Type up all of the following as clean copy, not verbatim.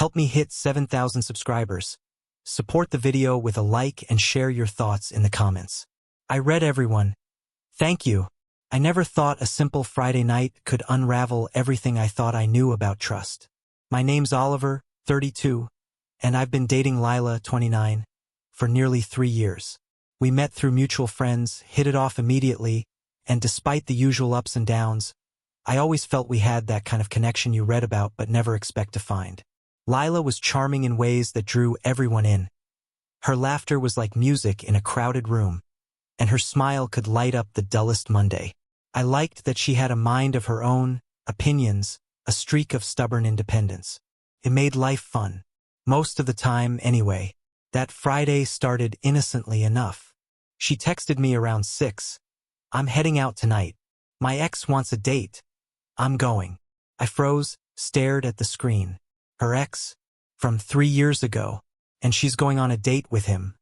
Help me hit 7,000 subscribers. Support the video with a like and share your thoughts in the comments. I read everyone. Thank you. I never thought a simple Friday night could unravel everything I thought I knew about trust. My name's Oliver, 32, and I've been dating Lila, 29, for nearly 3 years. We met through mutual friends, hit it off immediately, and despite the usual ups and downs, I always felt we had that kind of connection you read about but never expect to find. Lila was charming in ways that drew everyone in. Her laughter was like music in a crowded room, and her smile could light up the dullest Monday. I liked that she had a mind of her own, opinions, a streak of stubborn independence. It made life fun. Most of the time, anyway. That Friday started innocently enough. She texted me around 6. I'm heading out tonight. My ex wants a date. I'm going. I froze, stared at the screen. Her ex? From 3 years ago. And she's going on a date with him.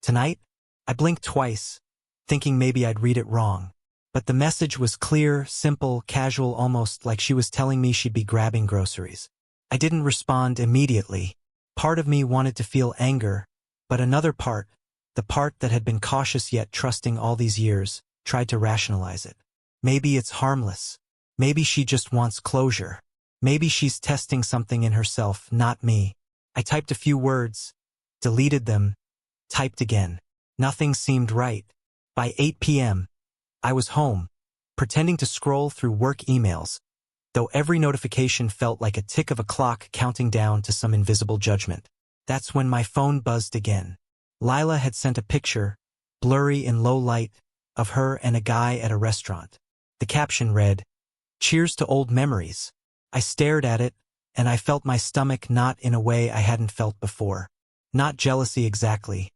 Tonight? I blinked twice, thinking maybe I'd read it wrong. But the message was clear, simple, casual, almost like she was telling me she'd be grabbing groceries. I didn't respond immediately. Part of me wanted to feel anger, but another part, the part that had been cautious yet trusting all these years, tried to rationalize it. Maybe it's harmless. Maybe she just wants closure. Maybe she's testing something in herself, not me. I typed a few words, deleted them, typed again. Nothing seemed right. By 8 p.m., I was home, pretending to scroll through work emails, though every notification felt like a tick of a clock counting down to some invisible judgment. That's when my phone buzzed again. Lila had sent a picture, blurry in low light, of her and a guy at a restaurant. The caption read, "Cheers to old memories." I stared at it, and I felt my stomach knot in a way I hadn't felt before. Not jealousy exactly.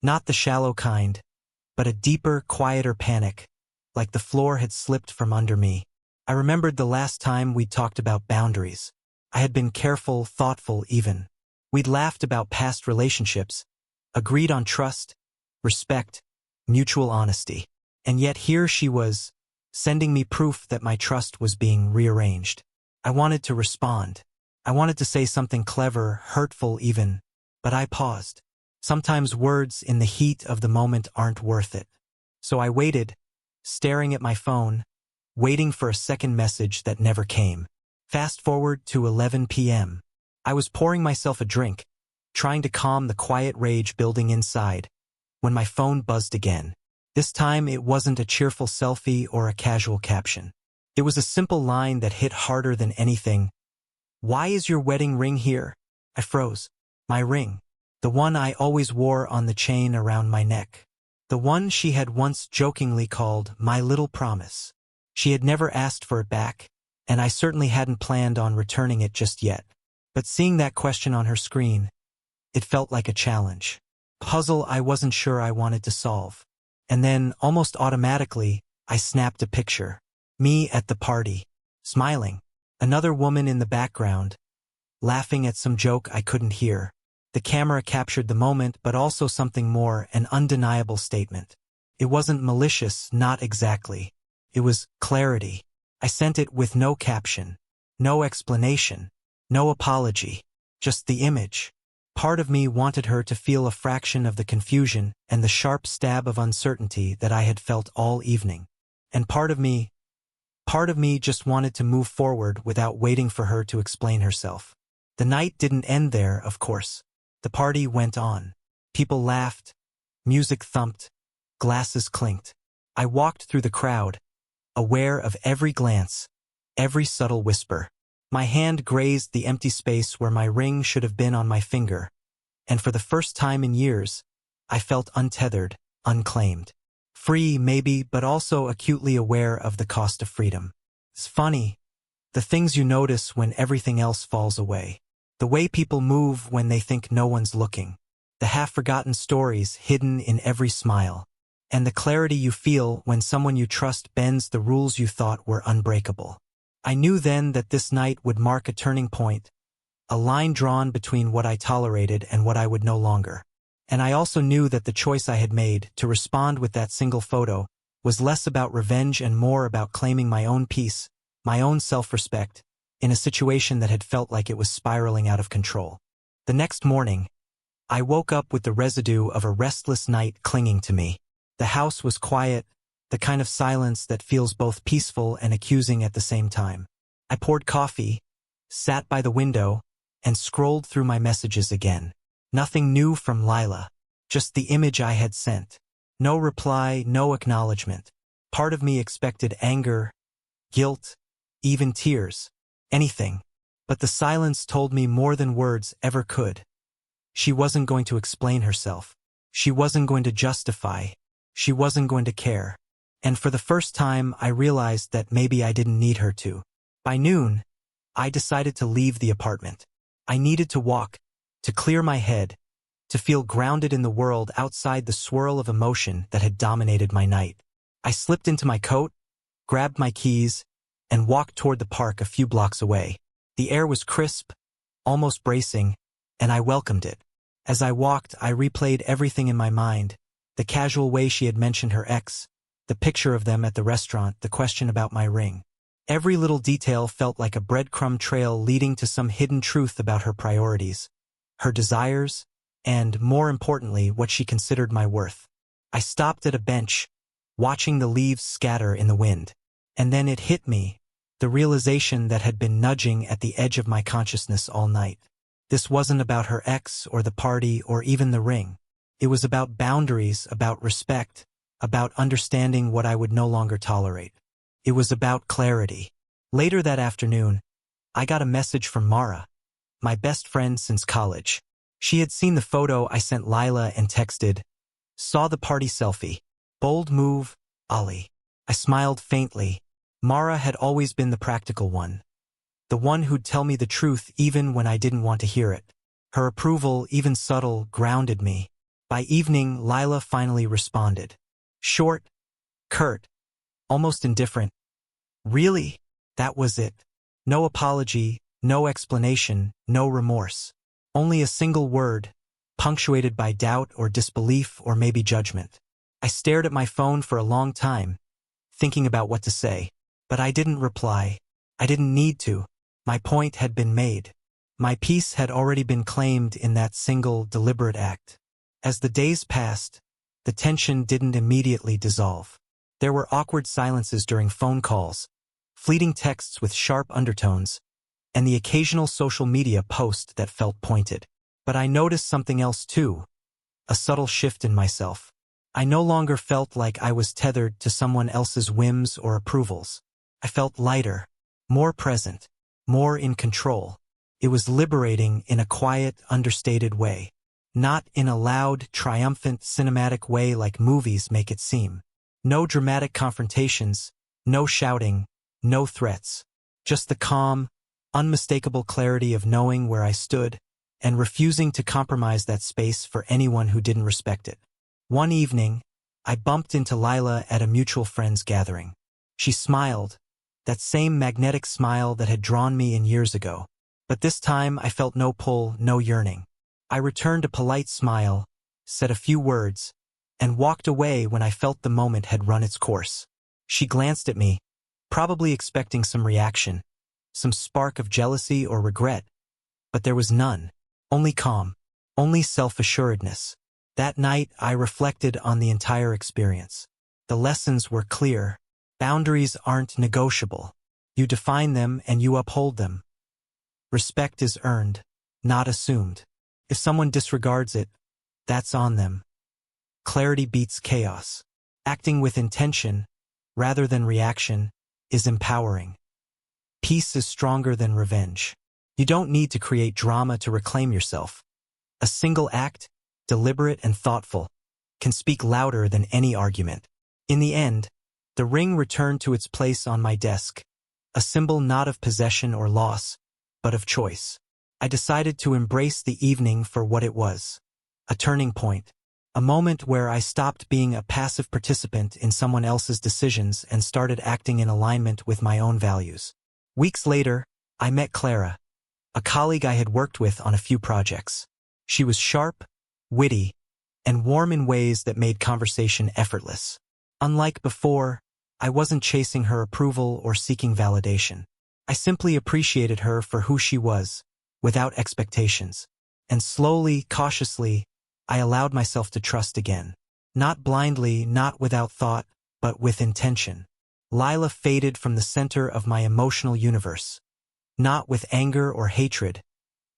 Not the shallow kind, but a deeper, quieter panic, like the floor had slipped from under me. I remembered the last time we'd talked about boundaries. I had been careful, thoughtful even. We'd laughed about past relationships, agreed on trust, respect, mutual honesty. And yet here she was, sending me proof that my trust was being rearranged. I wanted to respond. I wanted to say something clever, hurtful even, but I paused. Sometimes words in the heat of the moment aren't worth it. So I waited, staring at my phone, waiting for a second message that never came. Fast forward to 11 p.m. I was pouring myself a drink, trying to calm the quiet rage building inside, when my phone buzzed again. This time it wasn't a cheerful selfie or a casual caption. It was a simple line that hit harder than anything. "Why is your wedding ring here?" I froze. My ring. The one I always wore on the chain around my neck. The one she had once jokingly called my little promise. She had never asked for it back, and I certainly hadn't planned on returning it just yet. But seeing that question on her screen, it felt like a challenge. Puzzle I wasn't sure I wanted to solve. And then, almost automatically, I snapped a picture. Me at the party, smiling. Another woman in the background, laughing at some joke I couldn't hear. The camera captured the moment, but also something more, an undeniable statement. It wasn't malicious, not exactly. It was clarity. I sent it with no caption, no explanation, no apology, just the image. Part of me wanted her to feel a fraction of the confusion and the sharp stab of uncertainty that I had felt all evening. And part of me just wanted to move forward without waiting for her to explain herself. The night didn't end there, of course. The party went on. People laughed, music thumped, glasses clinked. I walked through the crowd, aware of every glance, every subtle whisper. My hand grazed the empty space where my ring should have been on my finger, and for the first time in years, I felt untethered, unclaimed. Free, maybe, but also acutely aware of the cost of freedom. It's funny, the things you notice when everything else falls away. The way people move when they think no one's looking. The half-forgotten stories hidden in every smile. And the clarity you feel when someone you trust bends the rules you thought were unbreakable. I knew then that this night would mark a turning point, a line drawn between what I tolerated and what I would no longer. And I also knew that the choice I had made to respond with that single photo was less about revenge and more about claiming my own peace, my own self-respect, in a situation that had felt like it was spiraling out of control. The next morning, I woke up with the residue of a restless night clinging to me. The house was quiet, the kind of silence that feels both peaceful and accusing at the same time. I poured coffee, sat by the window, and scrolled through my messages again. Nothing new from Lila, just the image I had sent. No reply, no acknowledgement. Part of me expected anger, guilt, even tears, anything. But the silence told me more than words ever could. She wasn't going to explain herself. She wasn't going to justify. She wasn't going to care. And for the first time, I realized that maybe I didn't need her to. By noon, I decided to leave the apartment. I needed to walk, to clear my head, to feel grounded in the world outside the swirl of emotion that had dominated my night. I slipped into my coat, grabbed my keys, and walked toward the park a few blocks away. The air was crisp, almost bracing, and I welcomed it. As I walked, I replayed everything in my mind, the casual way she had mentioned her ex, the picture of them at the restaurant, the question about my ring. Every little detail felt like a breadcrumb trail leading to some hidden truth about her priorities, her desires, and, more importantly, what she considered my worth. I stopped at a bench, watching the leaves scatter in the wind. And then it hit me, the realization that had been nudging at the edge of my consciousness all night. This wasn't about her ex or the party or even the ring. It was about boundaries, about respect, about understanding what I would no longer tolerate. It was about clarity. Later that afternoon, I got a message from Mara, my best friend since college. She had seen the photo I sent Lila and texted, "Saw the party selfie. Bold move, Ollie." I smiled faintly. Mara had always been the practical one. The one who'd tell me the truth even when I didn't want to hear it. Her approval, even subtle, grounded me. By evening, Lila finally responded. Short, curt, almost indifferent. Really? That was it. No apology, no explanation, no remorse. Only a single word, punctuated by doubt or disbelief or maybe judgment. I stared at my phone for a long time, thinking about what to say. But I didn't reply. I didn't need to. My point had been made. My peace had already been claimed in that single, deliberate act. As the days passed, the tension didn't immediately dissolve. There were awkward silences during phone calls, fleeting texts with sharp undertones, and the occasional social media post that felt pointed. But I noticed something else too, a subtle shift in myself. I no longer felt like I was tethered to someone else's whims or approvals. I felt lighter, more present, more in control. It was liberating in a quiet, understated way. Not in a loud, triumphant, cinematic way like movies make it seem. No dramatic confrontations, no shouting, no threats. Just the calm, unmistakable clarity of knowing where I stood and refusing to compromise that space for anyone who didn't respect it. One evening, I bumped into Lila at a mutual friend's gathering. She smiled, that same magnetic smile that had drawn me in years ago. But this time I felt no pull, no yearning. I returned a polite smile, said a few words, and walked away when I felt the moment had run its course. She glanced at me, probably expecting some reaction, some spark of jealousy or regret. But there was none. Only calm, only self-assuredness. That night, I reflected on the entire experience. The lessons were clear. Boundaries aren't negotiable. You define them and you uphold them. Respect is earned, not assumed. If someone disregards it, that's on them. Clarity beats chaos. Acting with intention, rather than reaction, is empowering. Peace is stronger than revenge. You don't need to create drama to reclaim yourself. A single act, deliberate and thoughtful, can speak louder than any argument. In the end, the ring returned to its place on my desk, a symbol not of possession or loss, but of choice. I decided to embrace the evening for what it was, a turning point, a moment where I stopped being a passive participant in someone else's decisions and started acting in alignment with my own values. Weeks later, I met Clara, a colleague I had worked with on a few projects. She was sharp, witty, and warm in ways that made conversation effortless. Unlike before, I wasn't chasing her approval or seeking validation. I simply appreciated her for who she was, without expectations. And slowly, cautiously, I allowed myself to trust again. Not blindly, not without thought, but with intention. Lila faded from the center of my emotional universe. Not with anger or hatred,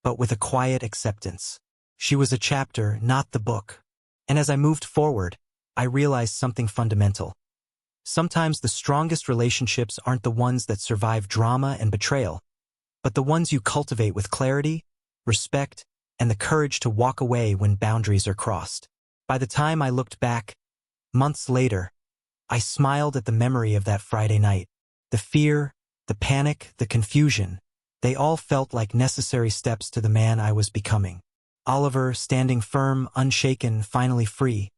but with a quiet acceptance. She was a chapter, not the book. And as I moved forward, I realized something fundamental. Sometimes the strongest relationships aren't the ones that survive drama and betrayal, but the ones you cultivate with clarity, respect, and the courage to walk away when boundaries are crossed. By the time I looked back, months later, I smiled at the memory of that Friday night. The fear, the panic, the confusion, they all felt like necessary steps to the man I was becoming. Oliver, standing firm, unshaken, finally free,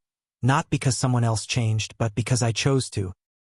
not because someone else changed, but because I chose to.